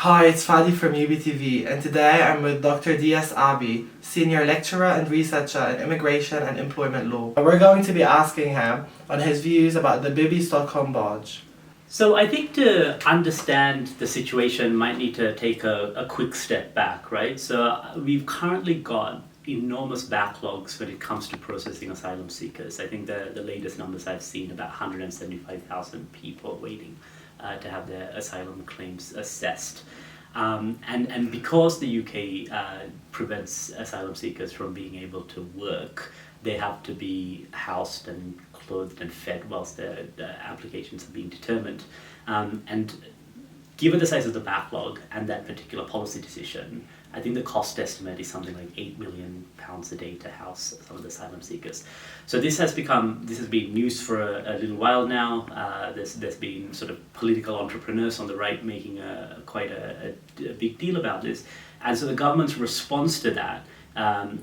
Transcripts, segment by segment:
Hi, it's Fadi from UBTV, and today I'm with Dr. Dijas Abey, Senior Lecturer and Researcher in Immigration and Employment Law. We're going to be asking him on his views about the Bibby Stockholm Barge. So I think to understand the situation might need to take a quick step back, right? So we've currently got enormous backlogs when it comes to processing asylum seekers. I think the latest numbers I've seen, about 175,000 people waiting to have their asylum claims assessed. And because the UK prevents asylum seekers from being able to work, they have to be housed and clothed and fed whilst the applications are being determined. And given the size of the backlog and that particular policy decision, I think the cost estimate is something like £8 million a day to house some of the asylum seekers. So this has been news for a little while now. There's been sort of political entrepreneurs on the right making quite a big deal about this. And so the government's response to that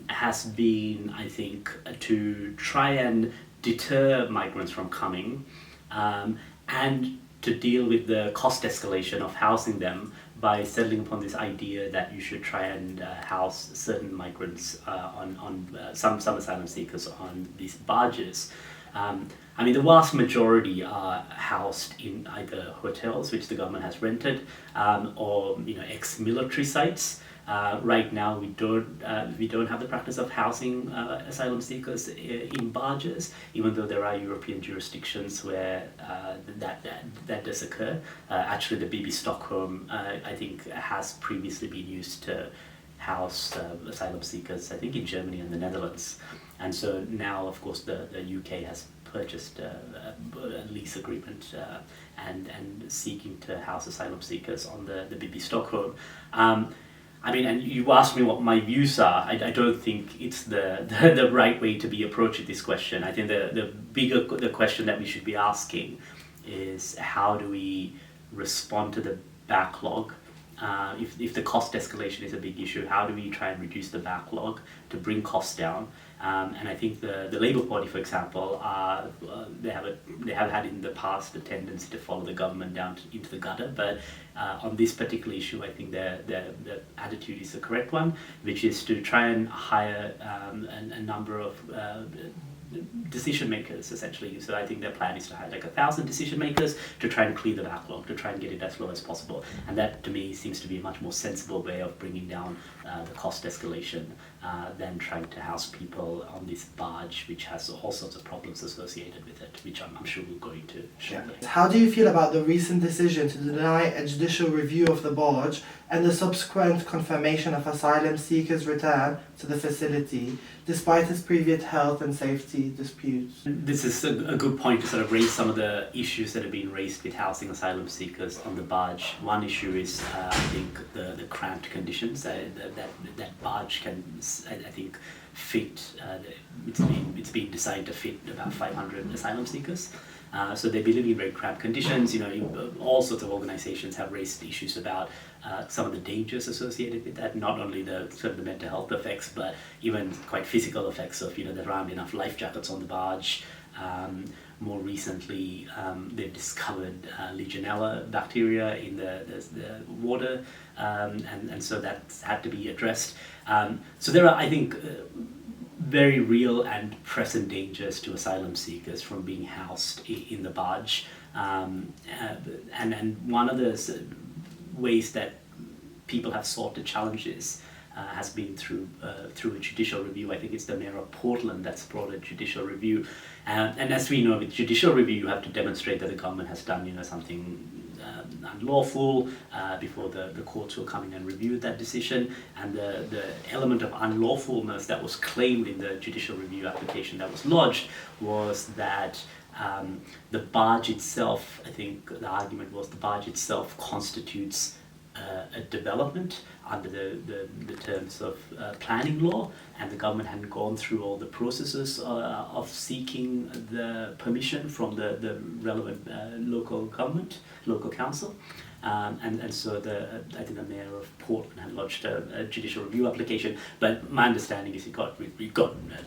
has been, I think, to try and deter migrants from coming and to deal with the cost escalation of housing them by settling upon this idea that you should try and house certain migrants some asylum seekers on these barges. I mean, the vast majority are housed in either hotels, which the government has rented, or ex-military sites. Right now, we don't have the practice of housing asylum seekers in barges, even though there are European jurisdictions where that does occur. Actually, the Bibby Stockholm, I think, has previously been used to house asylum seekers, I think, in Germany and the Netherlands. And so now, of course, the UK has purchased a lease agreement and seeking to house asylum seekers on the Bibby Stockholm. I mean, and you asked me what my views are. I don't think it's the right way to be approaching this question. I think the question that we should be asking is, how do we respond to the backlog? If the cost escalation is a big issue, how do we try and reduce the backlog to bring costs down? And I think the Labour Party, for example, they have had in the past a tendency to follow the government down into the gutter. But on this particular issue, I think the attitude is the correct one, which is to try and hire a number of decision makers, essentially. So I think their plan is to hire like 1,000 decision makers to try and clear the backlog, to try and get it as low as possible. And that, to me, seems to be a much more sensible way of bringing down the cost escalation than trying to house people on this barge, which has all sorts of problems associated with it, which I'm sure we'll go into shortly. How do you feel about the recent decision to deny a judicial review of the barge and the subsequent confirmation of asylum seekers' return to the facility, despite its previous health and safety disputes? This is a good point to sort of raise some of the issues that have been raised with housing asylum seekers on the barge. One issue is, I think, the cramped conditions. That barge can, I think, fit, it's been designed to fit about 500 asylum seekers. So they've been living in very cramped conditions. All sorts of organizations have raised issues about some of the dangers associated with that, not only the sort of the mental health effects, but even quite physical effects of, there aren't enough life jackets on the barge. More recently, they've discovered Legionella bacteria in the water, and so that's had to be addressed. So there are, I think, very real and present dangers to asylum seekers from being housed in the barge. And one of the ways that people have sought to challenge this has been through a judicial review. I think it's the Mayor of Portland that's brought a judicial review. And as we know, with judicial review, you have to demonstrate that the government has done something unlawful before the courts will come in and review that decision. And the element of unlawfulness that was claimed in the judicial review application that was lodged was that the barge itself, I think the argument was the barge itself constitutes a development under the terms of planning law, and the government hadn't gone through all the processes of seeking the permission from the relevant local council. And so I think the mayor of Portland had lodged a judicial review application, but my understanding is it got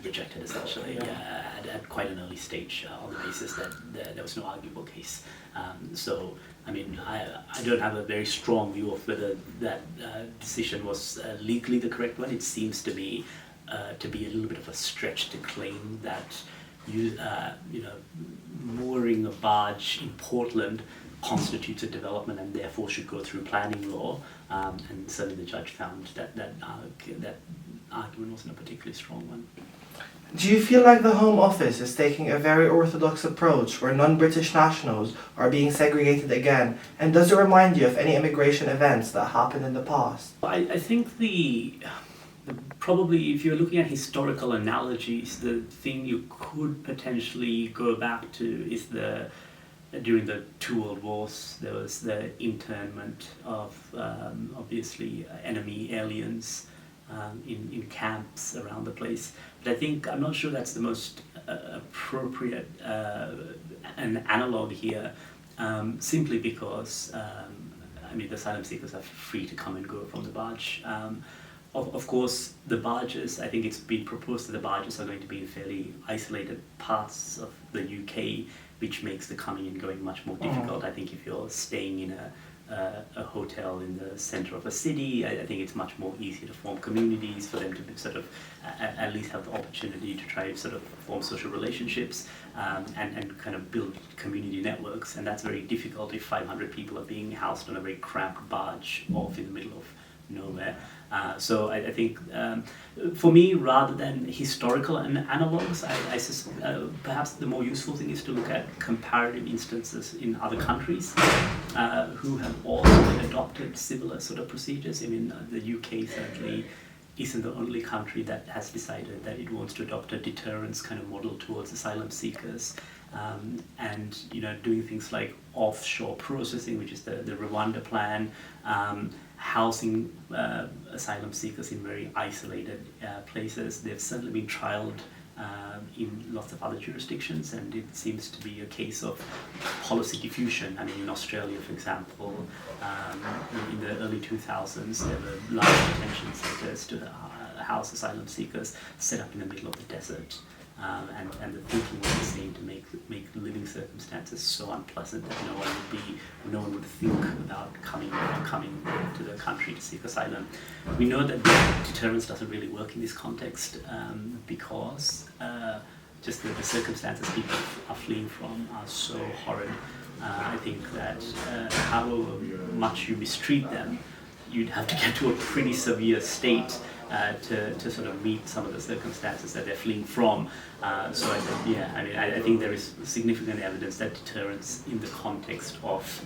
rejected essentially at quite an early stage on the basis that there was no arguable case. So I mean, I don't have a very strong view of whether that decision was legally the correct one. It seems to be a little bit of a stretch to claim that mooring a barge in Portland constitutes a development and therefore should go through planning law. And certainly the judge found that argument wasn't a particularly strong one. Do you feel like the Home Office is taking a very orthodox approach where non-British nationals are being segregated again? And does it remind you of any immigration events that happened in the past? I think probably if you're looking at historical analogies, the thing you could potentially go back to is during the two world wars, there was the internment of obviously enemy aliens in camps around the place. But I'm not sure that's the most appropriate an analogue here, simply because the asylum seekers are free to come and go from the barge. Of course, the barges, I think it's been proposed that the barges are going to be in fairly isolated parts of the UK, which makes the coming and going much more difficult. I think if you're staying in a hotel in the center of a city, I think it's much more easy to form communities for them to sort of at least have the opportunity to try sort of form social relationships and kind of build community networks. And that's very difficult if 500 people are being housed on a very cramped barge off in the middle of nowhere. So I think for me, rather than historical analogues, perhaps the more useful thing is to look at comparative instances in other countries who have also adopted similar sort of procedures. I mean, the UK certainly isn't the only country that has decided that it wants to adopt a deterrence kind of model towards asylum seekers. And doing things like offshore processing, which is the Rwanda plan, housing asylum seekers in very isolated places. They've certainly been trialled in lots of other jurisdictions, and it seems to be a case of policy diffusion. I mean, in Australia, for example, in the early 2000s, there were large detention centres to house asylum seekers set up in the middle of the desert. And the thinking was the same, to make living circumstances so unpleasant that no one would think about coming to the country to seek asylum. We know that deterrence doesn't really work in this context because just the circumstances people are fleeing from are so horrid. I think that however much you mistreat them, you'd have to get to a pretty severe state to sort of meet some of the circumstances that they're fleeing from. So I think there is significant evidence that deterrence in the context of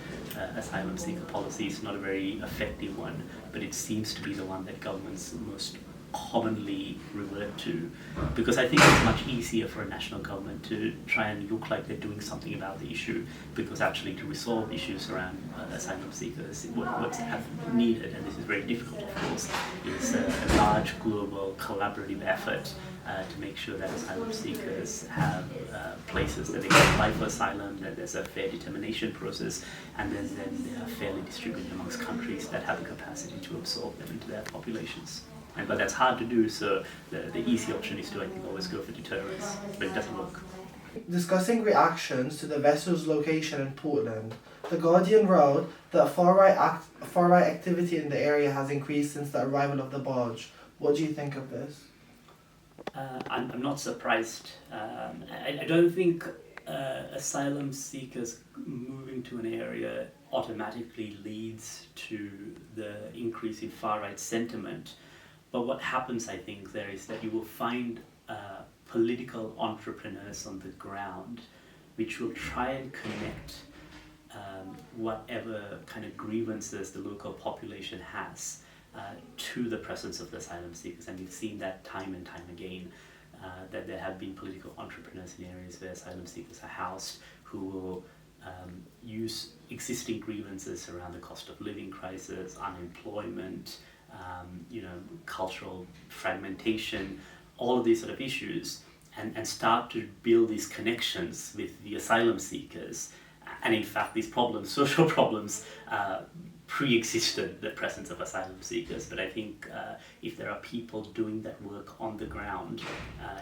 asylum seeker policy is not a very effective one, but it seems to be the one that governments most commonly revert to, because I think it's much easier for a national government to try and look like they're doing something about the issue, because actually to resolve issues around asylum seekers, what's needed, and this is very difficult of course, is a large global collaborative effort to make sure that asylum seekers have places that they can apply for asylum, that there's a fair determination process, and then they are fairly distributed amongst countries that have the capacity to absorb them into their populations. But that's hard to do, so the easy option is to, I think, always go for deterrence, but it doesn't work. Discussing reactions to the vessel's location in Portland, The Guardian wrote that far-right activity in the area has increased since the arrival of the barge. What do you think of this? I'm not surprised. I don't think asylum seekers moving to an area automatically leads to the increase in far-right sentiment. But what happens, I think, there is that you will find political entrepreneurs on the ground which will try and connect whatever kind of grievances the local population has to the presence of the asylum seekers. And we've seen that time and time again, that there have been political entrepreneurs in areas where asylum seekers are housed who will use existing grievances around the cost of living crisis, unemployment, cultural fragmentation, all of these sort of issues, and start to build these connections with the asylum seekers, And in fact, these problems, social problems, pre-existed the presence of asylum seekers. But I think if there are people doing that work on the ground,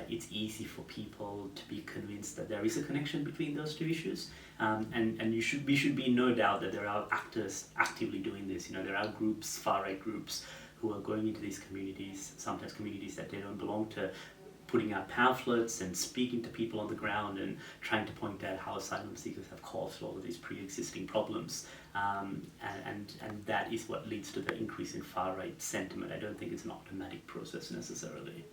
it's easy for people to be convinced that there is a connection between those two issues. And we should be in no doubt that there are actors actively doing this. There are groups, far-right groups, who are going into these communities, sometimes communities that they don't belong to, putting out pamphlets and speaking to people on the ground and trying to point out how asylum seekers have caused all of these pre-existing problems. And that is what leads to the increase in far-right sentiment. I don't think it's an automatic process necessarily.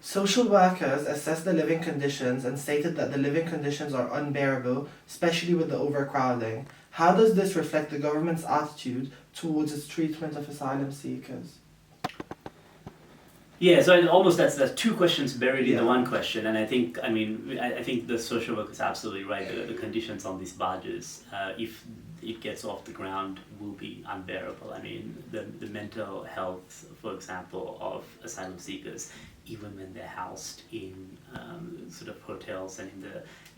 Social workers assessed the living conditions and stated that the living conditions are unbearable, especially with the overcrowding. How does this reflect the government's attitude towards its treatment of asylum seekers? Yeah, so that's two questions buried in the one question, and I think the social worker is absolutely right. The conditions on these barges, if it gets off the ground, will be unbearable. I mean, the mental health, for example, of asylum seekers, even when they're housed in sort of hotels and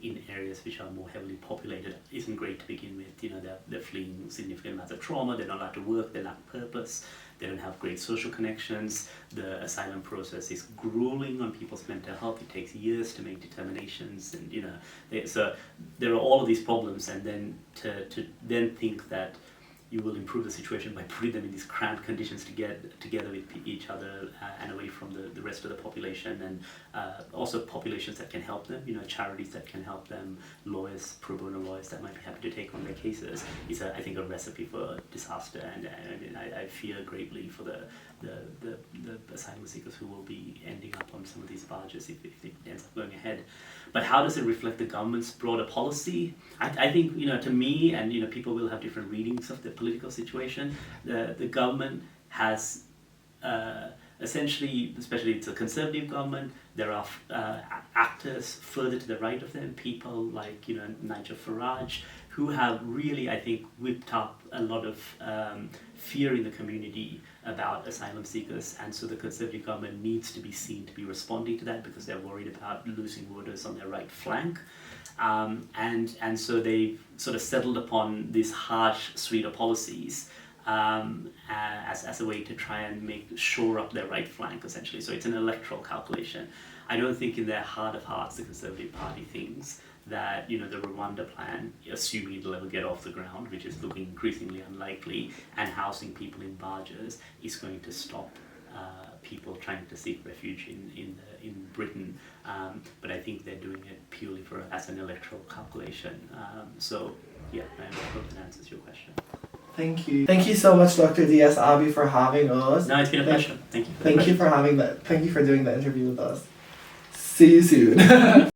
in areas which are more heavily populated, isn't great to begin with. They're fleeing significant amounts of trauma. They're not allowed to work. They lack purpose. They don't have great social connections. The asylum process is grueling on people's mental health. It takes years to make determinations, and so there are all of these problems. And then to then think that you will improve the situation by putting them in these cramped conditions together with each other and away from the rest of the population, and also populations that can help them, charities that can help them, lawyers, pro bono lawyers that might be happy to take on their cases, is I think a recipe for disaster. And I fear greatly for the asylum seekers who will be ending up on some of these barges if it ends up going ahead. But how does it reflect the government's broader policy? I think, to me, and people will have different readings of the political situation, the government has essentially, especially it's a conservative government, there are actors further to the right of them, people like Nigel Farage, who have really, I think, whipped up a lot of fear in the community about asylum seekers, and so the Conservative government needs to be seen to be responding to that because they're worried about losing voters on their right flank. And so they've sort of settled upon this harsh suite of policies as a way to try and shore up their right flank, essentially. So it's an electoral calculation. I don't think in their heart of hearts the Conservative Party thinks that the Rwanda plan, assuming it'll ever get off the ground, which is looking increasingly unlikely, and housing people in barges is going to stop people trying to seek refuge in Britain. But I think they're doing it purely as an electoral calculation. So yeah, I hope that answers your question. Thank you. Thank you so much, Dr. Dijas, Abey, for having us. No, it's been a pleasure. Thank you. Thank you for doing the interview with us. See you soon.